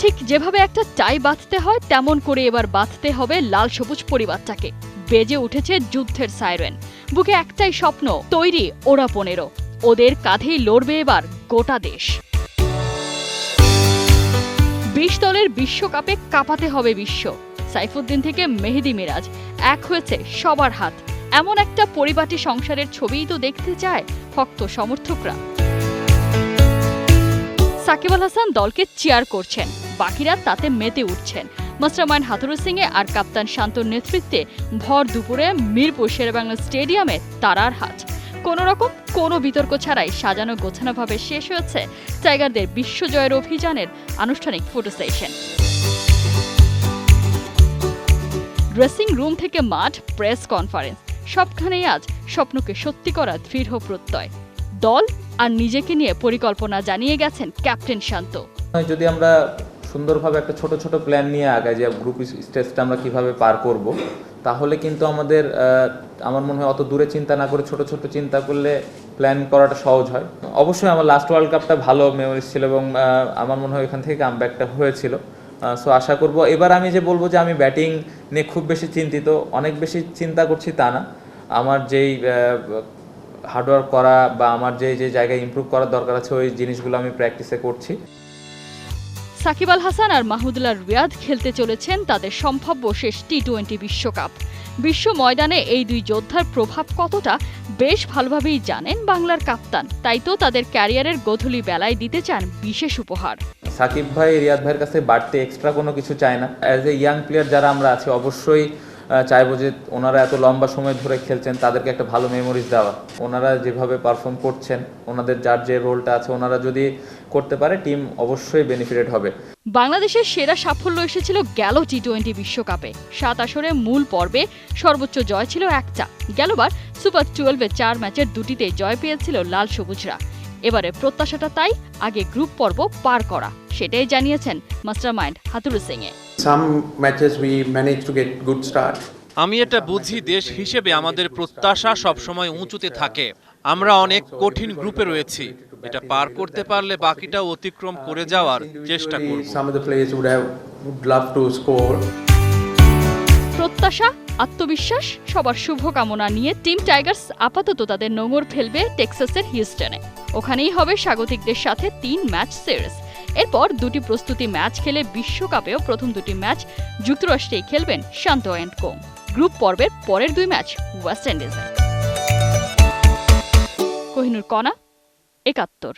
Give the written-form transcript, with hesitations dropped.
ঠিক যেভাবে একটা টাই বাঁধতে হয় তেমন করে এবার বাঁধতে হবে লাল সবুজ পরিবারটাকে। বেজে উঠেছে যুদ্ধের সাইরেন, বুকে একটাই স্বপ্ন, তৈরি ওরা 15। ওদের কাঁধেই লড়বে এবার গোটা দেশ। 20 দলের বিশ্বকাপে কাঁপাতে হবে বিশ্ব। সাইফুদ্দিন থেকে মেহেদী মিরাজ, এক হয়েছে সবার হাত। এমন একটা পরিপাটি সংসারের ছবিই তো দেখতে চায় ভক্ত সমর্থকরা। সাকিব আল হাসান দলকে চিয়ার করছেন, বাকিরা তাতে মেতে উঠছেন। মাস্টারমাইন্ড হাথুরু সিংয়ে আর কাপ্তান শান্তর নেতৃত্বে ভর দুপুরে মিরপুর শেরেবাংলা স্টেডিয়ামে তারার হাট। কোনো রকম কোনো বিতর্ক ছাড়াই সাজানো গোছানোভাবে শেষ হয়েছে টাইগারদের বিশ্বজয়ের অভিযানের আনুষ্ঠানিক ফটো সেশন। ড্রেসিং রুম থেকে মাঠ, প্রেস কনফারেন্স, সবখানেই আজ স্বপ্নকে সত্যি করা দৃঢ় প্রত্যয়। দল আর নিজেকে নিয়ে পরিকল্পনা জানিয়ে গেছেন ক্যাপ্টেন শান্ত। যদি আমরা সুন্দরভাবে একটা ছোট ছোট প্ল্যান নিয়ে আগাই যে গ্রুপ স্টেজটা আমরা কিভাবে পার করব, তাহলে কিন্তু আমাদের আমার মনে হয় অত দূরে চিন্তা না করে ছোট ছোট চিন্তা করলে প্ল্যান করাটা সহজ হয়। অবশ্যই আমার লাস্ট ওয়ার্ল্ড কাপটা ভালো মেমোরিজ ছিল এবং আমার মনে হয় এখান থেকে কামব্যাকটা হয়েছিল। সো আশা করব এবার আমি যে বলবো যে আমি ব্যাটিং নিয়ে খুব বেশি চিন্তিত, অনেক বেশি চিন্তা করছি তা না। আমার যেই হার্ডওয়ার্ক করা বা আমার যে যে জায়গায় ইমপ্রুভ করার দরকার আছে ওই জিনিসগুলো আমি প্র্যাকটিসে করছি। সাকিব আল হাসান আর মাহমুদুল্লাহ রিয়াদ খেলতে চলেছেন তাদের সম্ভাব্য শেষ টি-20 বিশ্বকাপ। বিশ্ব ময়দানে এই দুই যোদ্ধার প্রভাব কতটা বেশ ভালোভাবেই জানেন বাংলার কাপ্তান। তাই তো তাদের ক্যারিয়ারের গোধূলি বেলায় দিতে চান বিশেষ উপহার। সাকিব ভাই রিয়াদ ভাইয়ের কাছে বাড়তে এক্সট্রা কোনো কিছু চায় না। অ্যাজ এ ইয়াং প্লেয়ার যারা আমরা আছি অবশ্যই চাইবো যে ওনারা এত লম্বা সময় ধরে খেলছেন তাদেরকে একটা ভালো মেমোরিজ দেওয়া। ওনারা যেভাবে পারফর্ম করছেন, ওনাদের যার যে রোলটা আছে ওনারা যদি করতে পারে টিম অবশ্যই বেনিফিটেড হবে। বাংলাদেশের সেরা সাফল্য এসেছিল গেল টি-20 বিশ্বকাপে। 7 আসরে মূল পর্বে সর্বোচ্চ জয় ছিল একটা। গেলবার সুপার 12-এ 4 ম্যাচের 2টিতে জয় পেয়েছিল লাল সবুজরা। এবারে প্রত্যাশাটা তাই আগে গ্রুপ পর্ব পার করা, সেটাই জানিয়েছেন মাস্টারমাইন্ড হাথুরু সিংয়ে। আমি এটা বুঝি, দেশ হিসেবে আমাদের প্রত্যাশা সবসময় উঁচুতে থাকে। আমরা অনেক কঠিন গ্রুপে রয়েছি, এটা পার করতে পারলে বাকিটা অতিক্রম করে যাওয়ার চেষ্টা করব। প্রত্যাশা, আত্মবিশ্বাস, সবার শুভকামনা নিয়ে টিম টাইগার্স আপাতত তাদের নোঙর ফেলবে টেক্সাসের হিউস্টনে। ওখানেই হবে স্বাগতিকদের সাথে 3 ম্যাচ সিরিজ। এরপর 2টি প্রস্তুতি ম্যাচ খেলে বিশ্বকাপেও প্রথম 2টি ম্যাচ যুক্তরাষ্ট্রেই খেলবেন শান্ত অ্যান্ড কোং। গ্রুপ পর্বের পরের 2 ম্যাচ ওয়েস্ট ইন্ডিজে। কোহিনুর কণা, 71।